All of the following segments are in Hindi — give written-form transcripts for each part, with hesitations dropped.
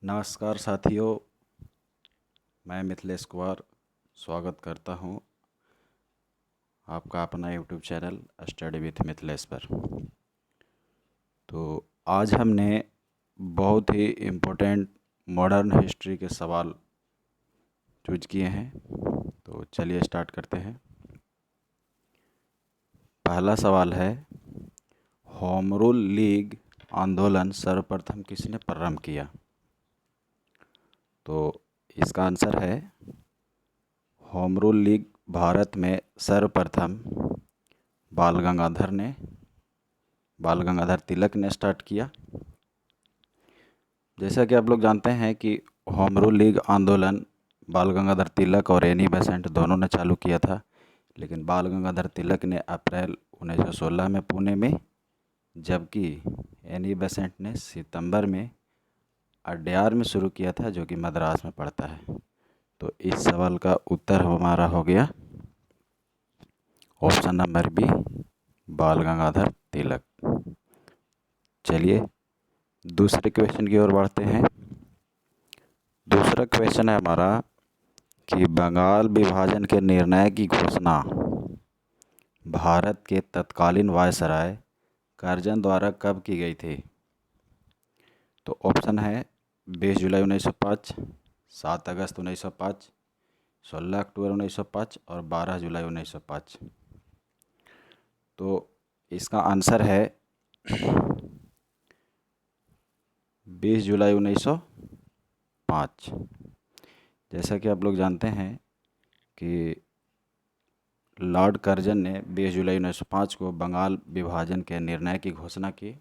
नमस्कार साथियों, मैं मिथिलेश कुमार स्वागत करता हूं आपका अपना YouTube channel study with Mithilesh पर। तो आज हमने बहुत ही इम्पोर्टेंट मॉडर्न हिस्ट्री के सवाल चूज किए हैं। तो चलिए स्टार्ट करते हैं। पहला सवाल है, होम रूल लीग आंदोलन सर्वप्रथम किसने प्रारंभ किया? तो इसका आंसर है, होम रूल लीग भारत में सर्वप्रथम बाल गंगाधर तिलक ने स्टार्ट किया। जैसा कि आप लोग जानते हैं कि होम रूल लीग आंदोलन बाल गंगाधर तिलक और एनी बेसेंट दोनों ने चालू किया था, लेकिन बाल गंगाधर तिलक ने अप्रैल 1916 में पुणे में, जबकि एनी बेसेंट ने सितंबर में अड्यार में शुरू किया था, जो कि मद्रास में पड़ता है। तो इस सवाल का उत्तर हमारा हो गया ऑप्शन नंबर बी, बाल गंगाधर तिलक। चलिए दूसरे क्वेश्चन की ओर बढ़ते हैं। दूसरा क्वेश्चन है हमारा कि बंगाल विभाजन के निर्णय की घोषणा भारत के तत्कालीन वायसराय कर्जन द्वारा कब की गई थी? तो ऑप्शन है 20 जुलाई 1905, 7 अगस्त 1905, 16 अक्टूबर 1905 और 12 जुलाई 1905। तो इसका आंसर है 20 जुलाई 1905। जैसा कि आप लोग जानते हैं कि लॉर्ड कर्जन ने 20 जुलाई 1905 को बंगाल विभाजन के निर्णय की घोषणा की,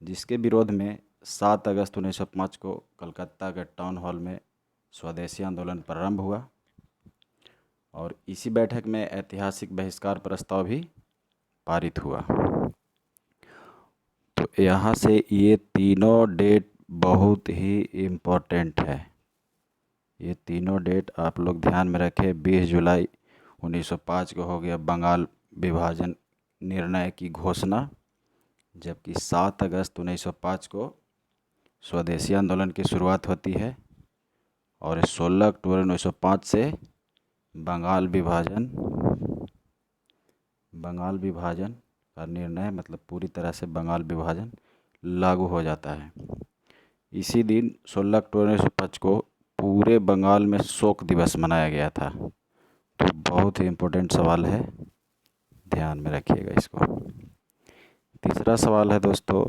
जिसके विरोध में 7 अगस्त 1905 को कलकत्ता के टाउन हॉल में स्वदेशी आंदोलन प्रारंभ हुआ और इसी बैठक में ऐतिहासिक बहिष्कार प्रस्ताव भी पारित हुआ। तो यहाँ से ये तीनों डेट बहुत ही इम्पोर्टेंट है। ये तीनों डेट आप लोग ध्यान में रखें। 20 जुलाई 1905 को हो गया बंगाल विभाजन निर्णय की घोषणा, जबकि 7 अगस्त 1905 को स्वदेशी आंदोलन की शुरुआत होती है और 16 अक्टूबर 1905 से बंगाल विभाजन का निर्णय, मतलब पूरी तरह से बंगाल विभाजन लागू हो जाता है। इसी दिन 16 अक्टूबर 1905 को पूरे बंगाल में शोक दिवस मनाया गया था। तो बहुत ही इम्पोर्टेंट सवाल है, ध्यान में रखिएगा इसको। तीसरा सवाल है दोस्तों,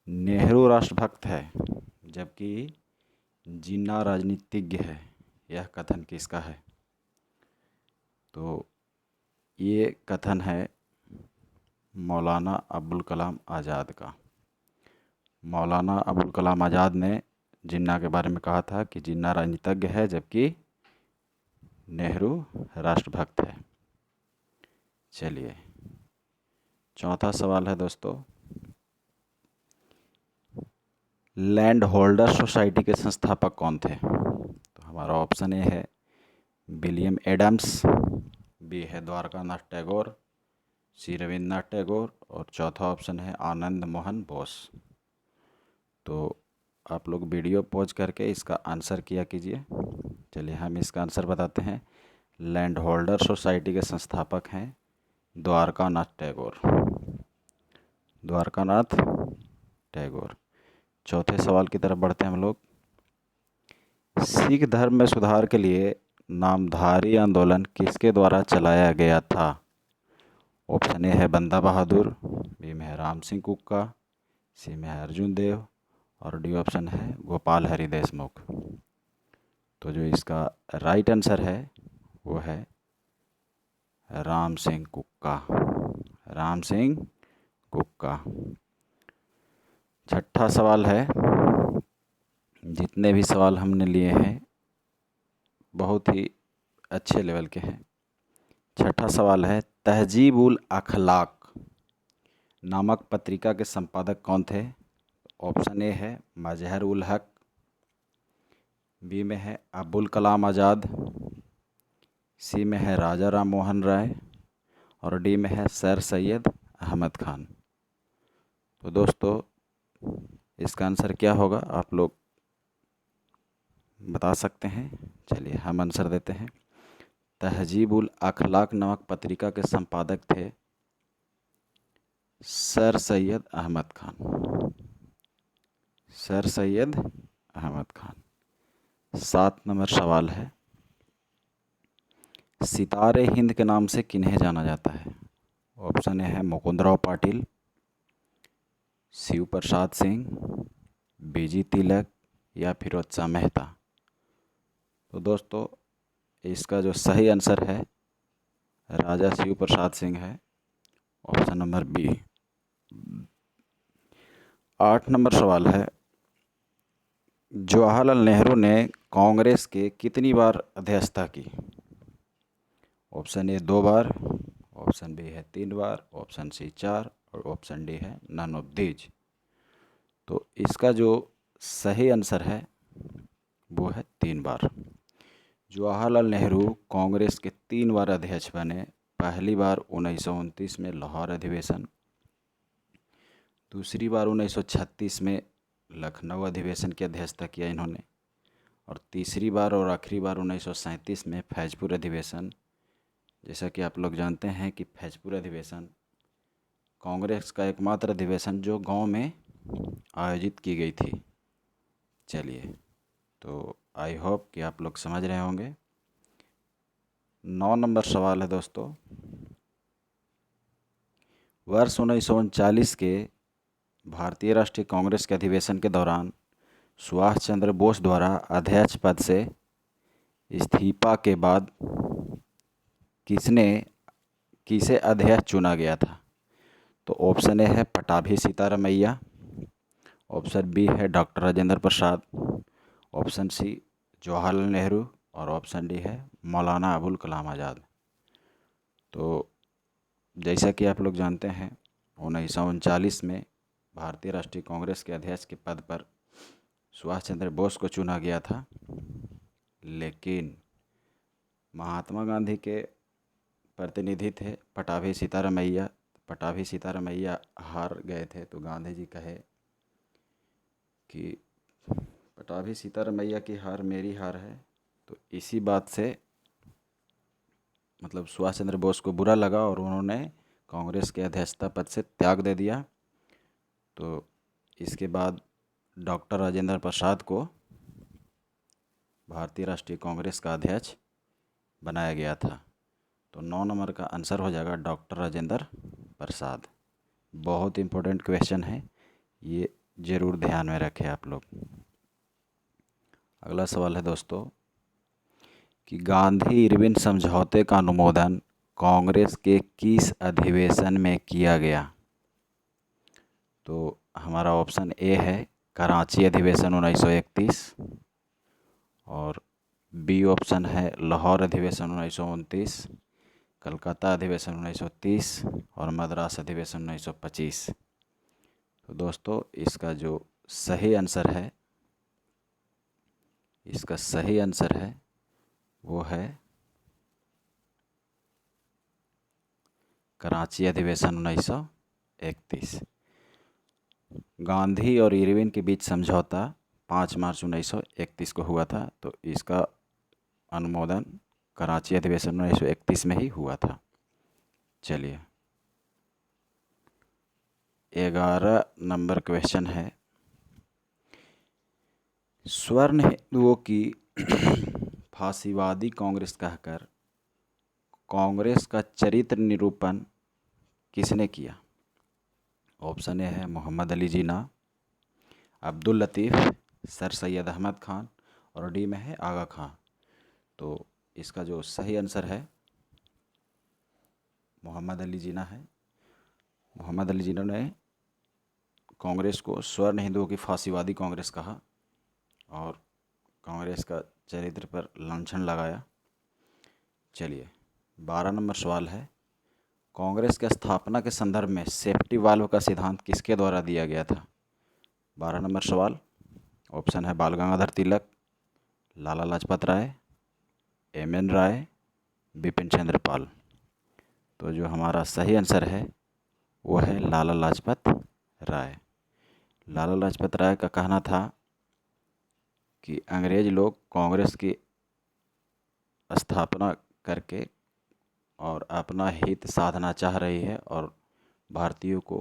नेहरू राष्ट्रभक्त है जबकि जिन्ना राजनीतिज्ञ है, यह कथन किसका है? तो ये कथन है मौलाना अबुल कलाम आज़ाद का। मौलाना अबुल कलाम आज़ाद ने जिन्ना के बारे में कहा था कि जिन्ना राजनीतिज्ञ है जबकि नेहरू राष्ट्रभक्त है। चलिए चौथा सवाल है दोस्तों, लैंड होल्डर सोसाइटी के संस्थापक कौन थे? तो हमारा ऑप्शन ए है विलियम एडम्स, बी है द्वारकानाथ टैगोर, सी रविन्द्रनाथ टैगोर और चौथा ऑप्शन है आनंद मोहन बोस। तो आप लोग वीडियो पॉज करके इसका आंसर किया कीजिए। चलिए हम इसका आंसर बताते हैं। लैंड होल्डर सोसाइटी के संस्थापक हैं द्वारकानाथ टैगोर। चौथे सवाल की तरफ बढ़ते हैं हम लोग। सिख धर्म में सुधार के लिए नामधारी आंदोलन किसके द्वारा चलाया गया था? ऑप्शन ए है बंदा बहादुर, बी में है राम सिंह कुक्का, सी में है अर्जुन देव और डी ऑप्शन है गोपाल हरि देशमुख। तो जो इसका राइट आंसर है वो है राम सिंह कुक्का। छठा सवाल है, जितने भी सवाल हमने लिए हैं बहुत ही अच्छे लेवल के हैं। छठा सवाल है, तहजीब उल अखलाक नामक पत्रिका के संपादक कौन थे? ऑप्शन ए है मजहर उल हक, बी में है अबुल कलाम आज़ाद, सी में है राजा राम मोहन राय और डी में है सर सैयद अहमद खान। तो दोस्तों इसका आंसर क्या होगा आप लोग बता सकते हैं। चलिए हम आंसर देते हैं। तहजीबुल अखलाक नामक पत्रिका के संपादक थे sir Syed Ahmed Khan. Sir Syed Ahmed Khan. 7 number सवाल है, सितारे हिंद के नाम से किन्हें जाना जाता है? ऑप्शन ए है मुकुंदराव पाटिल, शिव प्रसाद सिंह, बीजी तिलक या फिरोज शाह मेहता। तो दोस्तों इसका जो सही आंसर है राजा शिव प्रसाद सिंह है, ऑप्शन नंबर बी। 8 नंबर सवाल है, जवाहरलाल नेहरू ने कांग्रेस के कितनी बार अध्यक्षता की? ऑप्शन ए 2 बार, ऑप्शन बी है 3 बार, ऑप्शन सी 4 और ऑप्शन डी है नन ऑफ दीज। तो इसका जो सही आंसर है वो है 3 बार। जवाहरलाल नेहरू कांग्रेस के 3 बार अध्यक्ष बने। पहली बार 1929 में लाहौर अधिवेशन, दूसरी बार 1936 में लखनऊ अधिवेशन की अध्यक्षता किया इन्होंने, और तीसरी बार और आखिरी बार 1937 में फैजपुर अधिवेशन। जैसा कि आप लोग जानते हैं कि फैजपुर अधिवेशन कांग्रेस का एकमात्र अधिवेशन जो गांव में आयोजित की गई थी। चलिए, तो आई होप कि आप लोग समझ रहे होंगे। 9 नंबर सवाल है दोस्तों, वर्ष 1939 के भारतीय राष्ट्रीय कांग्रेस के अधिवेशन के दौरान सुभाष चंद्र बोस द्वारा अध्यक्ष पद से इस्तीफा के बाद किसे अध्यक्ष चुना गया था? तो ऑप्शन ए है पटाभी सीतारामैया, ऑप्शन बी है doctor Rajendra Prasad, option C Jawaharlal Nehru और ऑप्शन डी है मौलाना अबुल कलाम आज़ाद। तो जैसा कि आप लोग जानते हैं 1939 में भारतीय राष्ट्रीय कांग्रेस के अध्यक्ष के पद पर सुभाष चंद्र बोस को चुना गया था, लेकिन महात्मा गांधी के प्रतिनिधि थे पटाभी सीतारामैया। पटाभी सीतारामैया हार गए थे, तो गांधी जी कहे कि पटाभी सीतारामैया की हार मेरी हार है। तो इसी बात से मतलब सुभाष चंद्र बोस को बुरा लगा और उन्होंने कांग्रेस के अध्यक्षता पद से त्याग दे दिया। तो इसके बाद डॉक्टर राजेंद्र प्रसाद को भारतीय राष्ट्रीय कांग्रेस का अध्यक्ष बनाया गया था। तो 9 नंबर का आंसर हो जाएगा डॉक्टर राजेंद्र प्रसाद। बहुत इम्पोर्टेंट क्वेश्चन है, ये ज़रूर ध्यान में रखें आप लोग। अगला सवाल है दोस्तों कि गांधी इरविन समझौते का अनुमोदन कांग्रेस के किस अधिवेशन में किया गया? तो हमारा ऑप्शन ए है कराची अधिवेशन 1931, और बी ऑप्शन है लाहौर अधिवेशन 1929, कलकत्ता अधिवेशन 1930 और मद्रास अधिवेशन 1925। तो दोस्तों इसका जो सही आंसर है वो है कराची अधिवेशन 1931। गांधी और इरविन के बीच समझौता 5 मार्च 1931 को हुआ था, तो इसका अनुमोदन कराची अधिवेशन 1931 में ही हुआ था। चलिए, 11 नंबर क्वेश्चन है, स्वर्ण हिंदुओं की फासीवादी कांग्रेस कहकर कांग्रेस का चरित्र निरूपण किसने किया? ऑप्शन ए है मोहम्मद अली जिन्ना, अब्दुल लतीफ़, सर सैयद अहमद खान और डी में है आगा खां। तो इसका जो सही आंसर है मोहम्मद अली जिन्ना है। मोहम्मद अली जिन्ना ने कांग्रेस को स्वर्ण हिंदुओं की फासीवादी कांग्रेस कहा और कांग्रेस का चरित्र पर लांछन लगाया। चलिए, 12 नंबर सवाल है, कांग्रेस के स्थापना के संदर्भ में सेफ्टी वाल्व का सिद्धांत किसके द्वारा दिया गया था? 12 नंबर सवाल, ऑप्शन है बाल गंगाधर तिलक, लाला लाजपत राय, एम.एन. राय, बिपिन चंद्र पाल। तो जो हमारा सही आंसर है वो है लाला लाजपत राय। लाला लाजपत राय का कहना था कि अंग्रेज लोग कांग्रेस की स्थापना करके और अपना हित साधना चाह रही है और भारतीयों को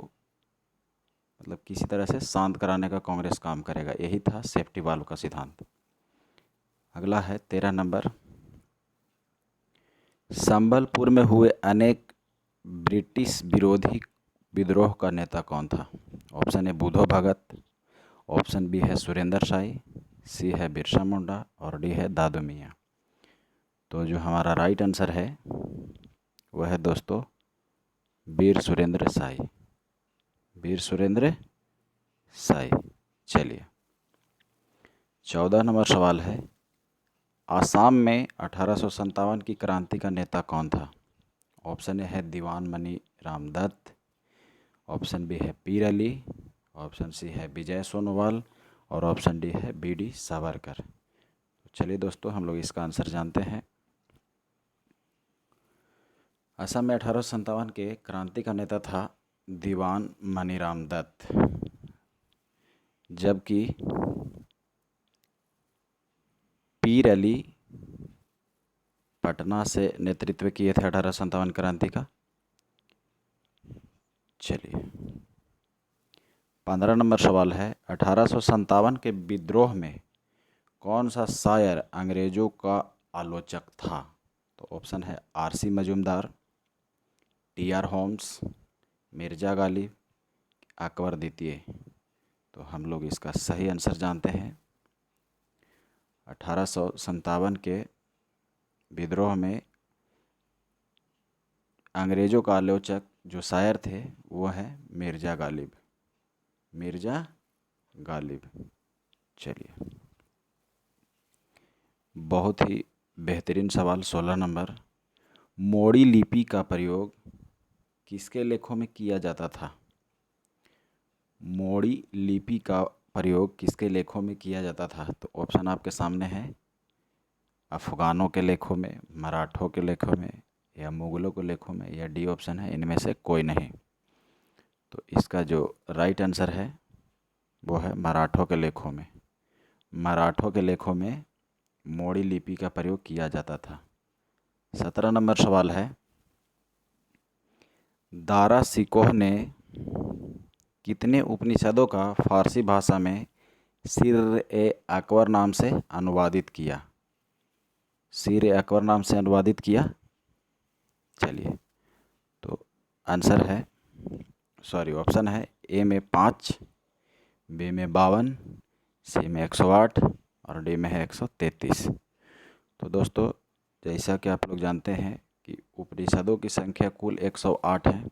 मतलब किसी तरह से शांत कराने का कांग्रेस काम करेगा। यही था सेफ्टी वाल्व का सिद्धांत। अगला है 13 नंबर, संबलपुर में हुए अनेक ब्रिटिश विरोधी विद्रोह का नेता कौन था? Option A Budho Bhagat, option B है सुरेंद्र शाही, सी है बिरसा मुंडा और डी है दादू मियाँ। तो जो हमारा राइट आंसर है वह है दोस्तों वीर सुरेंद्र शाही, वीर सुरेंद्र शाही। चलिए 14 नंबर सवाल है, आसाम में 1857 की क्रांति का नेता कौन था? ऑप्शन ए है दीवान मनी राम दत्त, ऑप्शन बी है पीर अली, ऑप्शन सी है विजय सोनोवाल और ऑप्शन डी है बीडी सावरकर। चलिए दोस्तों हम लोग इसका आंसर जानते हैं। असम में 1857 के क्रांति का नेता था दीवान मनीराम दत्त, जबकि पीर अली पटना से नेतृत्व किए थे 1857 क्रांति का। चलिए 15 नंबर सवाल है, 1857 के विद्रोह में कौन सा शायर अंग्रेजों का आलोचक था? तो ऑप्शन है R C Majumdar, T R Holmes, Mirza Ghalib, Akbar द्वितीय। तो हम लोग इसका सही आंसर जानते हैं। 1857 के विद्रोह में अंग्रेजों का आलोचक जो शायर थे वो है मिर्जा गालिब, मिर्जा गालिब। चलिए बहुत ही बेहतरीन सवाल 16 नंबर, मोड़ी लिपि का प्रयोग किसके लेखों में किया जाता था? मोड़ी लिपि का प्रयोग किसके लेखों में किया जाता था? तो ऑप्शन आपके सामने है, अफ़गानों के लेखों में, मराठों के लेखों में या मुग़लों के लेखों में, या डी ऑप्शन है इनमें से कोई नहीं। तो इसका जो राइट आंसर है वो है मराठों के लेखों में। मराठों के लेखों में मोड़ी लिपि का प्रयोग किया जाता था। 17 नंबर सवाल है, दारा शिकोह ने कितने उपनिषदों का फारसी भाषा में सिर-ए-अकबर नाम से अनुवादित किया? सिर-ए-अकबर नाम से अनुवादित किया। चलिए तो आंसर है ऑप्शन है ए में 5, बी में 52, सी में 108 और डी में है 133। तो दोस्तों जैसा कि आप लोग जानते हैं कि उपनिषदों की संख्या कुल 108 है,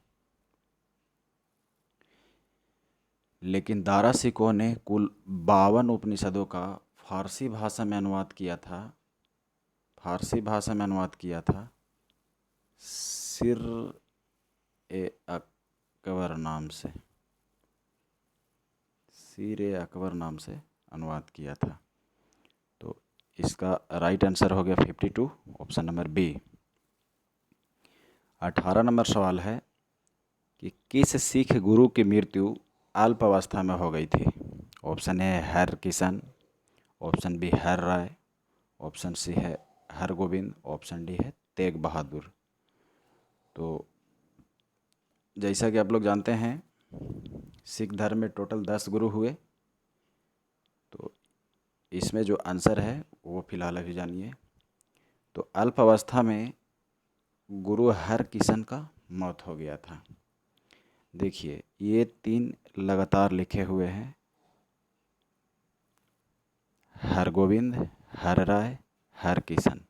लेकिन दारा शिकोह ने कुल 52 उपनिषदों का फारसी भाषा में अनुवाद किया था। फारसी भाषा में अनुवाद किया था सिर-ए-अकबर नाम से, सिर-ए-अकबर नाम से अनुवाद किया था। तो इसका राइट आंसर हो गया 52, ऑप्शन नंबर बी। 18 नंबर सवाल है कि किस सिख गुरु की मृत्यु अल्प अवस्था में हो गई थी? Option A Har Kishan, option B Har Rai, option C है हर गोविंद, ऑप्शन डी है तेग बहादुर। तो जैसा कि आप लोग जानते हैं सिख धर्म में टोटल 10 गुरु हुए, तो इसमें जो आंसर है वो फिलहाल अभी जानिए। तो अल्प अवस्था में गुरु हर किशन का मौत हो गया था। देखिए ये 3 लगातार लिखे हुए हैं, हर गोविंद, हर राय, हर किशन।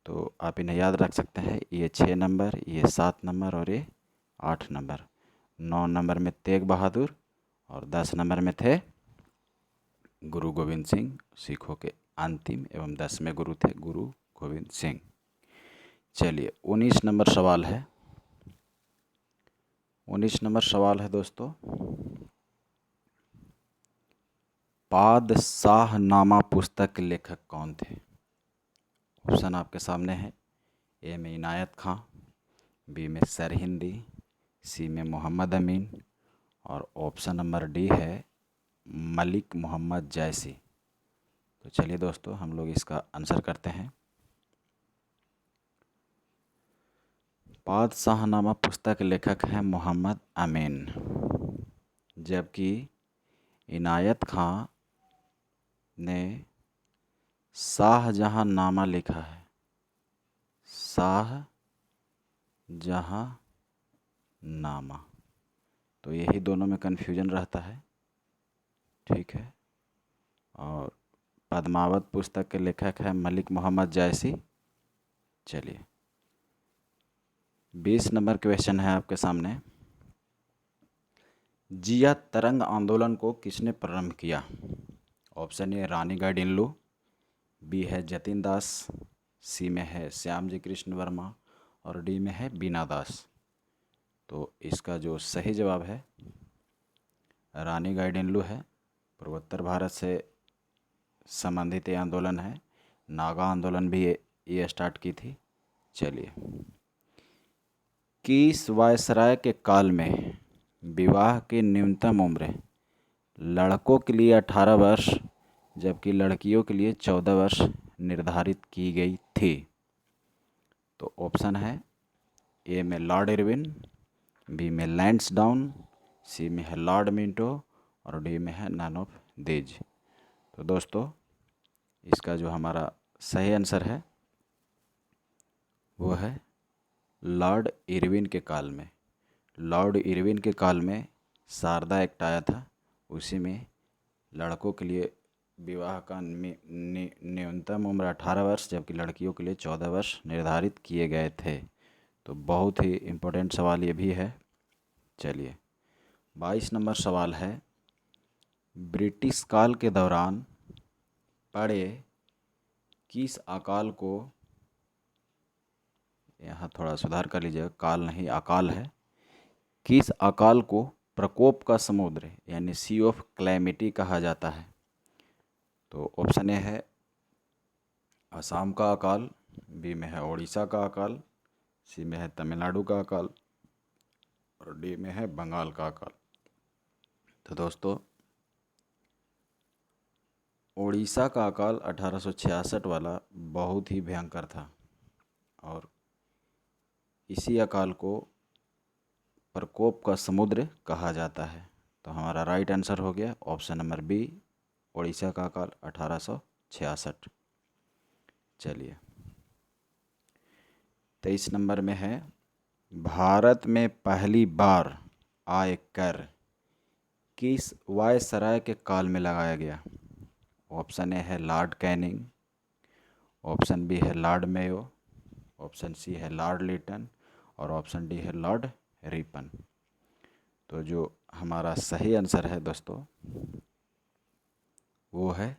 तो आप इन्हें याद रख सकते हैं, ये 6 नंबर, ये 7 नंबर और ये 8 नंबर। 9 नंबर में तेग बहादुर और 10 नंबर में थे गुरु गोविंद सिंह, सिखों के अंतिम एवं 10वें गुरु थे गुरु गोविंद सिंह। चलिए 19 नंबर सवाल है। 19 नंबर सवाल है दोस्तों, पादशाहनामा पुस्तक के लेखक कौन थे? ऑप्शन आपके सामने है, ए में इनायत खां, बी में सरहिंदी, सी में मोहम्मद अमीन और ऑप्शन नंबर डी है मलिक मोहम्मद जैसी। तो चलिए दोस्तों हम लोग इसका आंसर करते हैं। बादशाहनामा पुस्तक के लेखक हैं मोहम्मद अमीन, जबकि इनायत खां ने शाहजहांनामा लिखा है। शाहजहांनामा, तो यही दोनों में कन्फ्यूजन रहता है, ठीक है। और पद्मावत पुस्तक के लेखक है मलिक मोहम्मद जैसी। चलिए 20 नंबर क्वेश्चन है आपके सामने। जिया तरंग आंदोलन को किसने प्रारंभ किया? Option A Rani Gaidinliu, B है जतिन दास, सी में है श्याम जी कृष्ण वर्मा और डी में है बीना दास। तो इसका जो सही जवाब है रानी गाइडिनलो है। पूर्वोत्तर भारत से संबंधित ये आंदोलन है। नागा आंदोलन भी ये स्टार्ट की थी। चलिए, किस वायसराय के काल में विवाह की न्यूनतम उम्र लड़कों के लिए 18 वर्ष जबकि लड़कियों के लिए 14 वर्ष निर्धारित की गई थी? तो ऑप्शन है ए में लॉर्ड इरविन, बी में लैंसडाउन, सी में है लॉर्ड मिंटो और डी में है नन ऑफ दीज। तो दोस्तों इसका जो हमारा सही आंसर है वो है लॉर्ड इरविन के काल में। लॉर्ड इरविन के काल में शारदा एक्ट आया था, उसी में लड़कों के लिए विवाह का न्यूनतम उम्र 18 वर्ष जबकि लड़कियों के लिए 14 वर्ष निर्धारित किए गए थे। तो बहुत ही इम्पोर्टेंट सवाल ये भी है। चलिए 22 नंबर सवाल है, ब्रिटिश काल के दौरान पड़े किस अकाल को, यहाँ थोड़ा सुधार कर लीजिएगा, काल नहीं अकाल है, किस अकाल को प्रकोप का समुद्र यानी सी ऑफ क्लैमिटी कहा जाता है? तो ऑप्शन ए है असम का अकाल, बी में है उड़ीसा का अकाल, सी में है तमिलनाडु का अकाल और डी में है बंगाल का अकाल। तो दोस्तों उड़ीसा का अकाल 1866 वाला बहुत ही भयंकर था और इसी अकाल को प्रकोप का समुद्र कहा जाता है। तो हमारा राइट आंसर हो गया ऑप्शन नंबर बी, उड़ीसा का अकाल 1866। चलिए 23 नंबर में है, भारत में पहली बार आयकर किस वायसराय के काल में लगाया गया? ऑप्शन ए है लॉर्ड कैनिंग, ऑप्शन बी है लॉर्ड मेयो, ऑप्शन सी है लॉर्ड लिटन और ऑप्शन डी है लॉर्ड रिपन। तो जो हमारा सही आंसर है दोस्तों वो है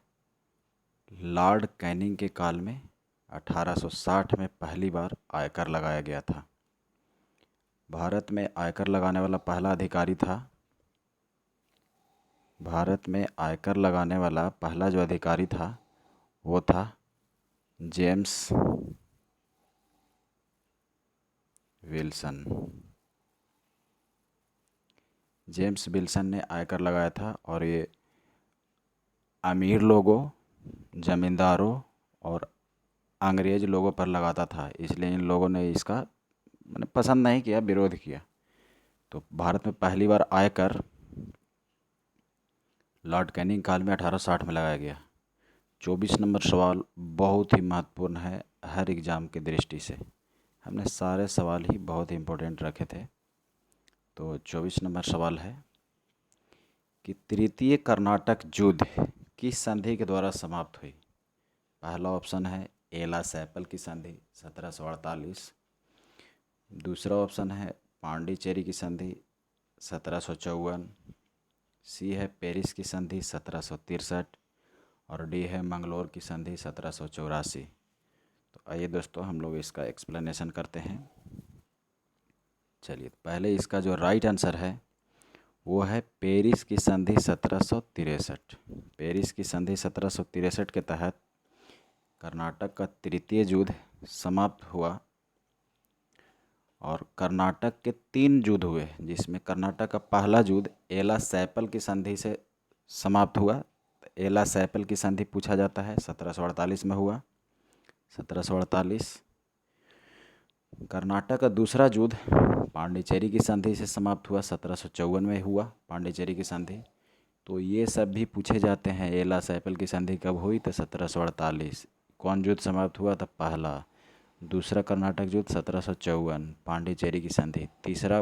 लॉर्ड कैनिंग के काल में 1860 में पहली बार आयकर लगाया गया था। भारत में आयकर लगाने वाला पहला अधिकारी था, भारत में आयकर लगाने वाला पहला जो अधिकारी था वो था जेम्स विल्सन। जेम्स विल्सन ने आयकर लगाया था और ये अमीर लोगों, ज़मींदारों और अंग्रेज लोगों पर लगाता था, इसलिए इन लोगों ने इसका मैंने पसंद नहीं किया, विरोध किया। तो भारत में पहली बार आयकर लॉर्ड कैनिंग काल में 1860 में लगाया गया। 24 नंबर सवाल बहुत ही महत्वपूर्ण है हर एग्ज़ाम की दृष्टि से, हमने सारे सवाल ही बहुत इम्पोर्टेंट रखे थे। तो 24 नंबर सवाल है कि तृतीय कर्नाटक युद्ध किस संधि के द्वारा समाप्त हुई? पहला ऑप्शन है एला सैपल की संधि 1748, दूसरा ऑप्शन है पांडिचेरी की संधि 1754, सी है पेरिस की संधि 1763 और डी है मंगलोर की संधि 1784। तो आइए दोस्तों हम लोग इसका एक्सप्लेनेशन करते हैं। चलिए पहले इसका जो राइट आंसर है वो है पेरिस की संधि 1763। पेरिस की संधि 1763 के तहत कर्नाटक का तृतीय युद्ध समाप्त हुआ और कर्नाटक के 3 युद्ध हुए, जिसमें कर्नाटक का पहला युद्ध एला सैपल की संधि से समाप्त हुआ? एला सैपल की संधि पूछा जाता है, 1748 में हुआ। 1748। कर्नाटक का दूसरा युद्ध पांडिचेरी की संधि से समाप्त हुआ, 1754 में हुआ पांडिचेरी की संधि। तो ये सब भी पूछे जाते हैं। एला सैपल की संधि कब हुई? तो 1748। कौन युद्ध समाप्त हुआ था? पहला। दूसरा कर्नाटक युद्ध 1754, पांडिचेरी की संधि। तीसरा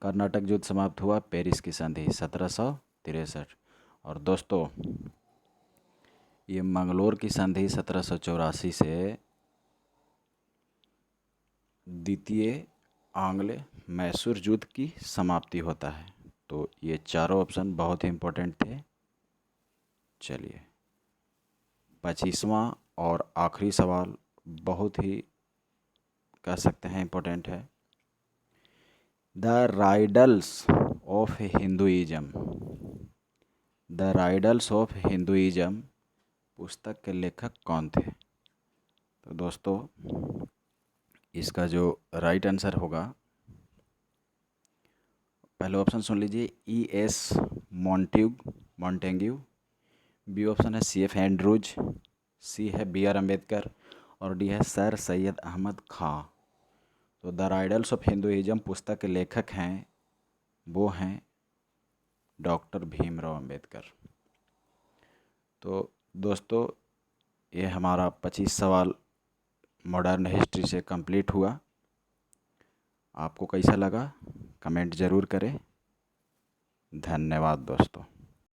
कर्नाटक युद्ध समाप्त हुआ पेरिस की संधि 1763। और दोस्तों ये मंगलोर की संधि 1784 से द्वितीय आंग्ल मैसूर युद्ध की समाप्ति होता है। तो ये चारों ऑप्शन बहुत ही इम्पोर्टेंट थे। चलिए 25वां और आखिरी सवाल बहुत ही कह सकते हैं इम्पोर्टेंट है। The riddles of Hinduism, the riddles of Hinduism पुस्तक के लेखक कौन थे? तो दोस्तों इसका जो राइट आंसर होगा, पहले ऑप्शन सुन लीजिए, E.S. मॉन्टेग्यू। बी ऑप्शन है C.F. एंड्रूज। सी है B.R. अम्बेडकर। और डी है सर सैयद अहमद खां। तो द राइडल्स ऑफ हिंदुइज्म पुस्तक के लेखक हैं, वो हैं डॉक्टर भीमराव अम्बेडकर। तो दोस्तों ये हमारा 25 सवाल मॉडर्न हिस्ट्री से कंप्लीट हुआ। आपको कैसा लगा कमेंट ज़रूर करें। धन्यवाद दोस्तों।